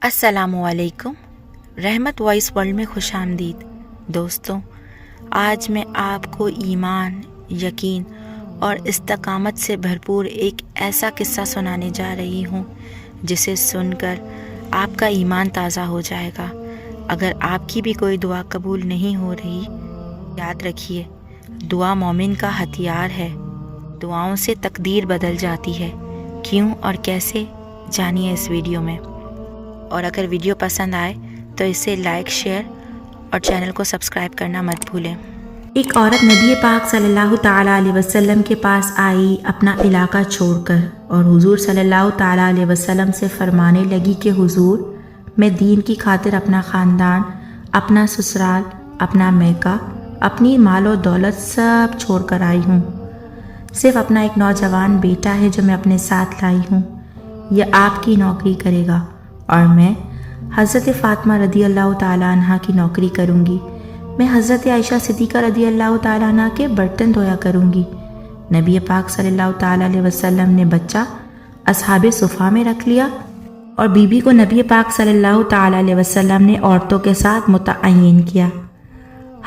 السلام علیکم، رحمت وائس ورلڈ میں خوش آمدید۔ دوستوں، آج میں آپ کو ایمان، یقین اور استقامت سے بھرپور ایک ایسا قصہ سنانے جا رہی ہوں جسے سن کر آپ کا ایمان تازہ ہو جائے گا۔ اگر آپ کی بھی کوئی دعا قبول نہیں ہو رہی، یاد رکھیے دعا مومن کا ہتھیار ہے۔ دعاؤں سے تقدیر بدل جاتی ہے۔ کیوں اور کیسے، جانیے اس ویڈیو میں۔ اور اگر ویڈیو پسند آئے تو اسے لائک، شیئر اور چینل کو سبسکرائب کرنا مت بھولیں۔ ایک عورت نبی پاک صلی اللہ تعالیٰ علیہ وسلم کے پاس آئی اپنا علاقہ چھوڑ کر، اور حضور صلی اللہ تعالیٰ علیہ وسلم سے فرمانے لگی کہ حضور، میں دین کی خاطر اپنا خاندان، اپنا سسرال، اپنا میکہ، اپنی مال و دولت سب چھوڑ کر آئی ہوں۔ صرف اپنا ایک نوجوان بیٹا ہے جو میں اپنے ساتھ لائی ہوں۔ یہ آپ کی نوکری کرے گا اور میں حضرت فاطمہ رضی اللہ تعالیٰ عنہ کی نوکری کروں گی۔ میں حضرت عائشہ صدیقہ رضی اللہ تعالیٰ عنہ کے برتن دھویا کروں گی۔ نبی پاک صلی اللہ تعالیٰ علیہ وسلم نے بچہ اصحاب صفہ میں رکھ لیا، اور بیوی کو نبی پاک صلی اللہ تعالیٰ علیہ وسلم نے عورتوں کے ساتھ متعین کیا۔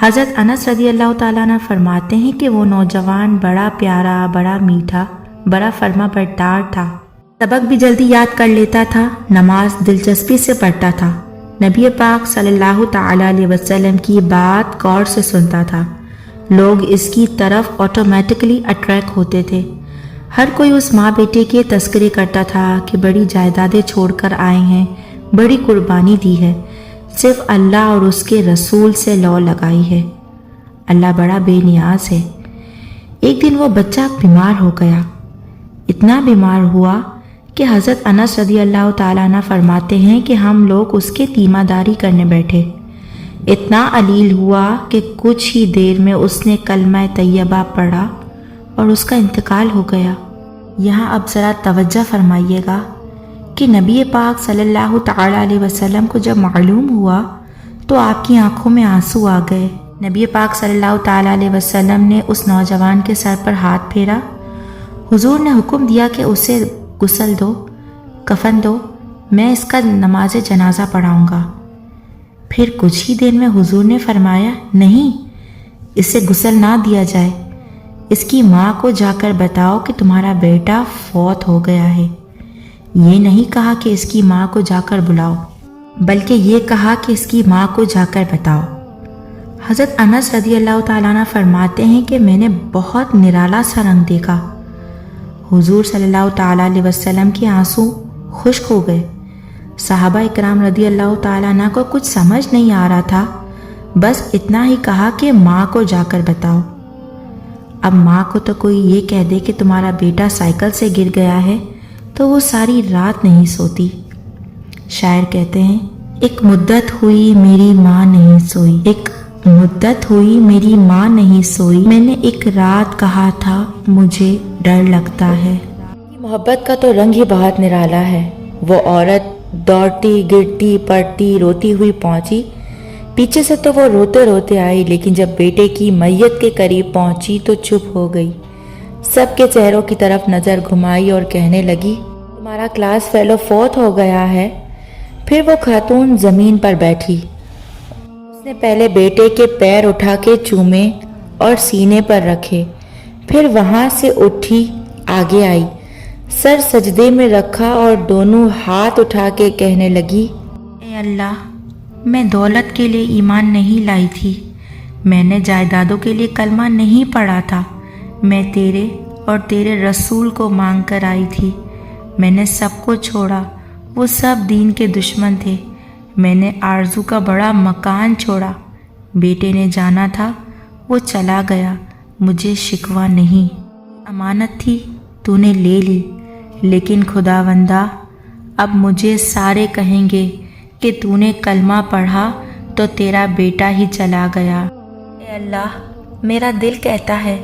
حضرت انس رضی اللہ تعالیٰ عنہ فرماتے ہیں کہ وہ نوجوان بڑا پیارا، بڑا میٹھا، بڑا فرما بردار تھا۔ سبق بھی جلدی یاد کر لیتا تھا، نماز دلچسپی سے پڑھتا تھا، نبی پاک صلی اللہ تعالیٰ علیہ وسلم کی بات غور سے سنتا تھا۔ لوگ اس کی طرف آٹومیٹکلی اٹریکٹ ہوتے تھے۔ ہر کوئی اس ماں بیٹے کے تذکرے کرتا تھا کہ بڑی جائیدادیں چھوڑ کر آئے ہیں، بڑی قربانی دی ہے، صرف اللہ اور اس کے رسول سے لو لگائی ہے۔ اللہ بڑا بے نیاز ہے۔ ایک دن وہ بچہ بیمار ہو گیا، اتنا بیمار ہوا کہ حضرت انس رضی اللہ تعالیٰ عنہ فرماتے ہیں کہ ہم لوگ اس کے تیمہ داری کرنے بیٹھے۔ اتنا علیل ہوا کہ کچھ ہی دیر میں اس نے کلمہ طیبہ پڑھا اور اس کا انتقال ہو گیا۔ یہاں اب ذرا توجہ فرمائیے گا کہ نبی پاک صلی اللہ تعالیٰ علیہ وسلم کو جب معلوم ہوا تو آپ کی آنکھوں میں آنسو آ گئے۔ نبی پاک صلی اللہ تعالیٰ علیہ وسلم نے اس نوجوان کے سر پر ہاتھ پھیرا۔ حضور نے حکم دیا کہ اسے غسل دو، کفن دو، میں اس کا نماز جنازہ پڑھاؤں گا۔ پھر کچھ ہی دیر میں حضور نے فرمایا، نہیں، اسے غسل نہ دیا جائے، اس کی ماں کو جا کر بتاؤ کہ تمہارا بیٹا فوت ہو گیا ہے۔ یہ نہیں کہا کہ اس کی ماں کو جا کر بلاؤ، بلکہ یہ کہا کہ اس کی ماں کو جا کر بتاؤ۔ حضرت انس رضی اللہ تعالیٰ عنہ فرماتے ہیں کہ میں نے بہت نرالا سا رنگ دیکھا۔ حضور صلی اللہ تعالیٰ علیہ وسلم کے آنسو خشک ہو گئے۔ صحابہ اکرام رضی اللہ تعالیٰ عنہ کو کچھ سمجھ نہیں آ رہا تھا، بس اتنا ہی کہا کہ ماں کو جا کر بتاؤ۔ اب ماں کو تو کوئی یہ کہہ دے کہ تمہارا بیٹا سائیکل سے گر گیا ہے تو وہ ساری رات نہیں سوتی۔ شاعر کہتے ہیں، ایک مدت ہوئی میری ماں نہیں سوئی، ایک مدت ہوئی میری ماں نہیں سوئی، میں نے ایک رات کہا تھا مجھے ڈر لگتا ہے۔ محبت کا تو رنگ ہی بہت نرالا ہے۔ وہ عورت دوڑتی، گرتی، پڑتی، روتی ہوئی پہنچی۔ پیچھے سے تو وہ روتے روتے آئی، لیکن جب بیٹے کی میت کے قریب پہنچی تو چپ ہو گئی۔ سب کے چہروں کی طرف نظر گھمائی اور کہنے لگی، تمہارا کلاس فیلو فوت ہو گیا ہے۔ پھر وہ خاتون زمین پر بیٹھی۔ اس نے پہلے بیٹے کے پیر اٹھا کے چومے اور سینے پر رکھے، پھر وہاں سے اٹھی آگے آئی، سر سجدے میں رکھا اور دونوں ہاتھ اٹھا کے کہنے لگی، اے اللہ، میں دولت کے لیے ایمان نہیں لائی تھی، میں نے جائیدادوں کے لیے کلمہ نہیں پڑھا تھا، میں تیرے اور تیرے رسول کو مانگ کر آئی تھی۔ میں نے سب کو چھوڑا، وہ سب دین کے دشمن تھے۔ میں نے آرزو کا بڑا مکان چھوڑا، بیٹے نے جانا تھا، وہ چلا گیا، مجھے شکوہ نہیں، امانت تھی تو نے لے لی، لیکن خداوندا اب مجھے سارے کہیں گے کہ تو نے کلمہ پڑھا تو تیرا بیٹا ہی چلا گیا۔ اے اللہ، میرا دل کہتا ہے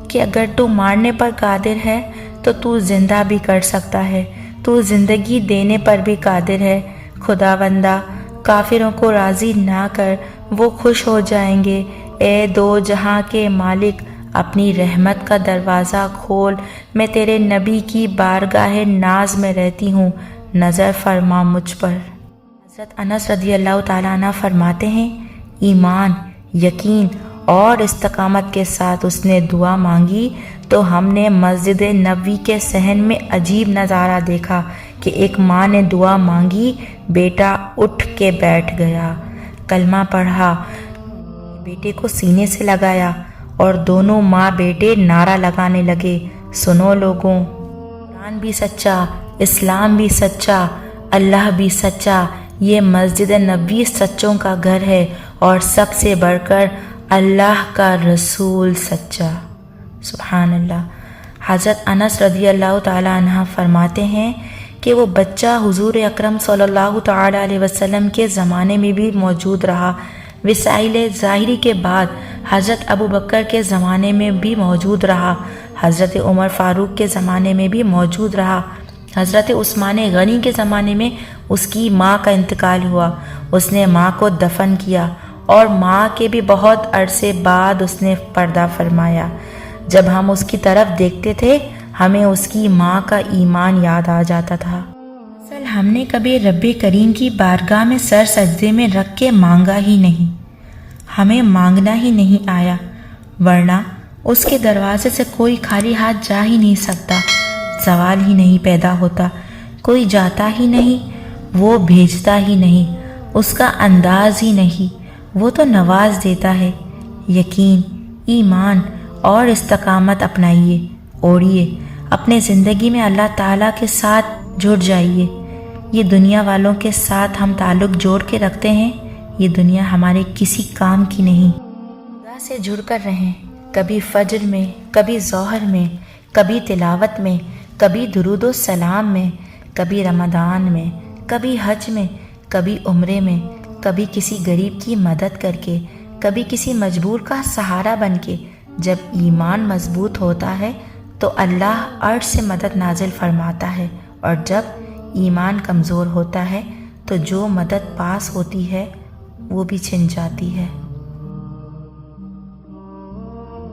کہ اگر تو مارنے پر قادر ہے تو زندہ بھی کر سکتا ہے، تو زندگی دینے پر بھی قادر ہے۔ خداوندا، کافروں کو راضی نہ کر، وہ خوش ہو جائیں گے۔ اے دو جہاں کے مالک، اپنی رحمت کا دروازہ کھول، میں تیرے نبی کی بارگاہ ناز میں رہتی ہوں، نظر فرما مجھ پر۔ حضرت انس رضی اللہ تعالیٰ عنہ فرماتے ہیں، ایمان، یقین اور استقامت کے ساتھ اس نے دعا مانگی تو ہم نے مسجد نبوی کے صحن میں عجیب نظارہ دیکھا کہ ایک ماں نے دعا مانگی، بیٹا اٹھ کے بیٹھ گیا، کلمہ پڑھا، بیٹے کو سینے سے لگایا اور دونوں ماں بیٹے نعرہ لگانے لگے، سنو لوگوں، قرآن بھی سچا، اسلام بھی سچا، اللہ بھی سچا، یہ مسجد نبوی سچوں کا گھر ہے اور سب سے بڑھ کر اللہ کا رسول سچا۔ سبحان اللہ۔ حضرت انس رضی اللہ تعالیٰ عنہ فرماتے ہیں کہ وہ بچہ حضور اکرم صلی اللہ تعالیٰ علیہ وسلم کے زمانے میں بھی موجود رہا، وسائل ظاہری کے بعد حضرت ابو بکر کے زمانے میں بھی موجود رہا، حضرت عمر فاروق کے زمانے میں بھی موجود رہا، حضرت عثمان غنی کے زمانے میں اس کی ماں کا انتقال ہوا، اس نے ماں کو دفن کیا اور ماں کے بھی بہت عرصے بعد اس نے پردہ فرمایا۔ جب ہم اس کی طرف دیکھتے تھے ہمیں اس کی ماں کا ایمان یاد آ جاتا تھا۔ اصل ہم نے کبھی رب کریم کی بارگاہ میں سر سجدے میں رکھ کے مانگا ہی نہیں، ہمیں مانگنا ہی نہیں آیا، ورنہ اس کے دروازے سے کوئی خالی ہاتھ جا ہی نہیں سکتا، سوال ہی نہیں پیدا ہوتا، کوئی جاتا ہی نہیں، وہ بھیجتا ہی نہیں، اس کا انداز ہی نہیں، وہ تو نواز دیتا ہے۔ یقین، ایمان اور استقامت اپنائیے، اوڑھیے، اپنے زندگی میں اللہ تعالیٰ کے ساتھ جڑ جائیے۔ یہ دنیا والوں کے ساتھ ہم تعلق جوڑ کے رکھتے ہیں، یہ دنیا ہمارے کسی کام کی نہیں۔ خدا سے جڑ کر رہیں، کبھی فجر میں، کبھی ظہر میں، کبھی تلاوت میں، کبھی درود و سلام میں، کبھی رمضان میں، کبھی حج میں، کبھی عمرے میں، کبھی کسی غریب کی مدد کر کے، کبھی کسی مجبور کا سہارا بن کے۔ جب ایمان مضبوط ہوتا ہے تو اللہ عرش سے مدد نازل فرماتا ہے، اور جب ایمان کمزور ہوتا ہے تو جو مدد پاس ہوتی ہے وہ بھی چھن جاتی ہے۔